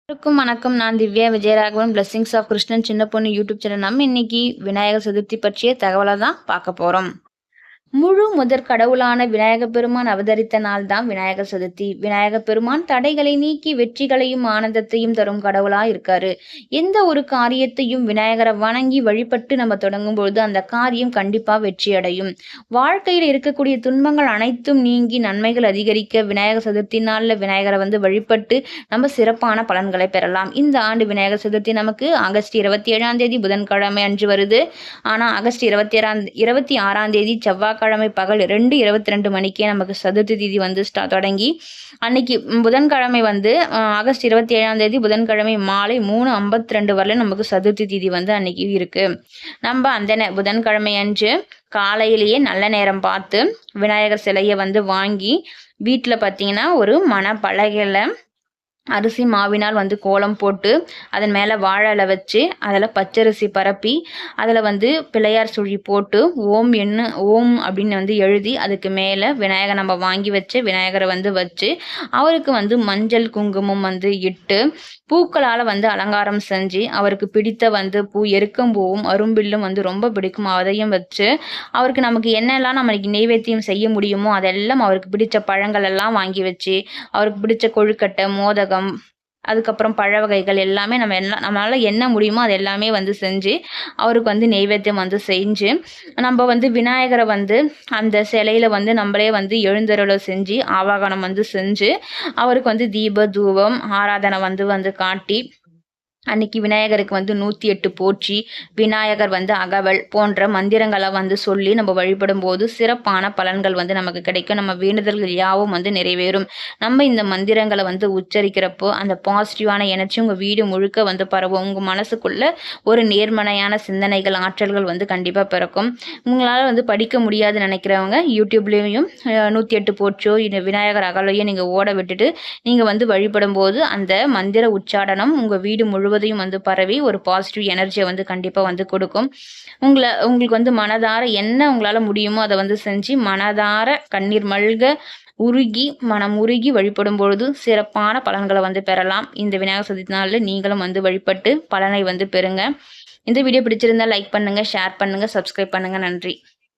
அனைவருக்கும் வணக்கம். நான் திவ்யா விஜயராகவன். பிளெஸிங்ஸ் ஆஃப் கிருஷ்ணன் சின்ன பொண்ணு யூடியூப் சேனல். நம்ம இன்னைக்கு விநாயகர் சதுர்த்தி பற்றிய தகவலை தான் பார்க்க போறோம். முழு முதற் கடவுளான விநாயகப் பெருமான் அவதரித்த நாள் தான் விநாயகர் சதுர்த்தி. விநாயகப் பெருமான் தடைகளை நீக்கி வெற்றிகளையும் ஆனந்தத்தையும் தரும் கடவுளா இருக்காரு. எந்த ஒரு காரியத்தையும் விநாயகரை வணங்கி வழிபட்டு நம்ம தொடங்கும் பொழுது அந்த காரியம் கண்டிப்பா வெற்றி அடையும். வாழ்க்கையில் இருக்கக்கூடிய துன்பங்கள் அனைத்தும் நீங்கி நன்மைகள் அதிகரிக்க விநாயகர் சதுர்த்தி நாள்ல விநாயகரை வழிபட்டு நம்ம சிறப்பான பலன்களை பெறலாம். இந்த ஆண்டு விநாயகர் சதுர்த்தி நமக்கு ஆகஸ்ட் 27ஆம் தேதி புதன்கிழமை அன்று வருது. ஆனா ஆகஸ்ட் 26ஆம் தேதி செவ்வாய்க்கிழமை பகல் 2:22 மணிக்கே நமக்கு சதுர்த்தி திதி தொடங்கி அன்னைக்கு புதன்கிழமை ஆகஸ்ட் 27ஆம் தேதி புதன்கிழமை மாலை 3:52 வரல நமக்கு சதுர்த்தி திதி அன்னைக்கு இருக்கு. நம்ம அந்த புதன்கிழமை அன்று காலையிலேயே நல்ல நேரம் பார்த்து விநாயகர் சிலையை வாங்கி வீட்டில் பார்த்தீங்கன்னா ஒரு மணப்பலகையில் அரிசி மாவினால் கோலம் போட்டு அதன் மேலே வாழை இலை வச்சு அதில் பச்சரிசி பரப்பி அதில் பிள்ளையார் சுழி போட்டு ஓம் அப்படின்னு எழுதி அதுக்கு மேலே விநாயகர் நம்ம வாங்கி வச்சு விநாயகரை வச்சு அவருக்கு மஞ்சள் குங்குமம் இட்டு பூக்களால் அலங்காரம் செஞ்சு அவருக்கு பிடித்த பூ எருக்கம்பூவும் அரும்பில்லும் ரொம்ப பிடிக்கும். அதையும் வச்சு அவருக்கு நமக்கு என்னெல்லாம் நம்மளுக்கு நெய்வேத்தியம் செய்ய முடியுமோ அதெல்லாம் அவருக்கு பிடிச்ச பழங்கள் எல்லாம் வாங்கி வச்சு அவருக்கு பிடிச்ச கொழுக்கட்டை மோதகம் அதுக்கப்புறம் பழ வகைகள் எல்லாமே நம்மளால என்ன முடியுமோ அது எல்லாமே செஞ்சு அவருக்கு நெய்வேத்தியம் செஞ்சு நம்ம விநாயகரை அந்த சிலையில நம்மளே எழுந்தருளை செஞ்சு ஆவாகனம் செஞ்சு அவருக்கு தீப தூபம் ஆராதனை காட்டி அன்னைக்கு விநாயகருக்கு 108 போற்றி விநாயகர் அகவல் போன்ற மந்திரங்களை சொல்லி நம்ம வழிபடும் போது சிறப்பான பலன்கள் நமக்கு கிடைக்கும். நம்ம வேண்டுதல்கள் யாவும் நிறைவேறும். நம்ம இந்த மந்திரங்களை உச்சரிக்கிறப்போ அந்த பாசிட்டிவான எனர்ஜி உங்கள் வீடு முழுக்க பரவும். உங்கள் மனசுக்குள்ள ஒரு நேர்மறையான சிந்தனைகள் ஆற்றல்கள் கண்டிப்பாக பிறக்கும். உங்களால் படிக்க முடியாது நினைக்கிறவங்க யூடியூப்லேயும் 108 போற்றோ இந்த விநாயகர் அகவலையும் நீங்கள் ஓட விட்டுட்டு நீங்கள் வழிபடும் போது அந்த மந்திர உச்சாடனம் உங்கள் வீடு முழுவதும் பரவி ஒரு பாசிட்டிவ் எனர்ஜியை கண்டிப்பாக கொடுக்கும். உங்களுக்கு மனதார என்ன உங்களால் முடியுமோ அதை செஞ்சு மனதார கண்ணீர் மல்க மனம் உருகி வழிபடும் பொழுது சிறப்பான பலன்களை பெறலாம். இந்த விநாயகர் சதுர்த்தி நாளில் நீங்களும் வழிபட்டு பலனை பெறுங்க. இந்த வீடியோ பிடிச்சிருந்தா லைக் பண்ணுங்க, ஷேர் பண்ணுங்க, சப்ஸ்கிரைப் பண்ணுங்க. நன்றி.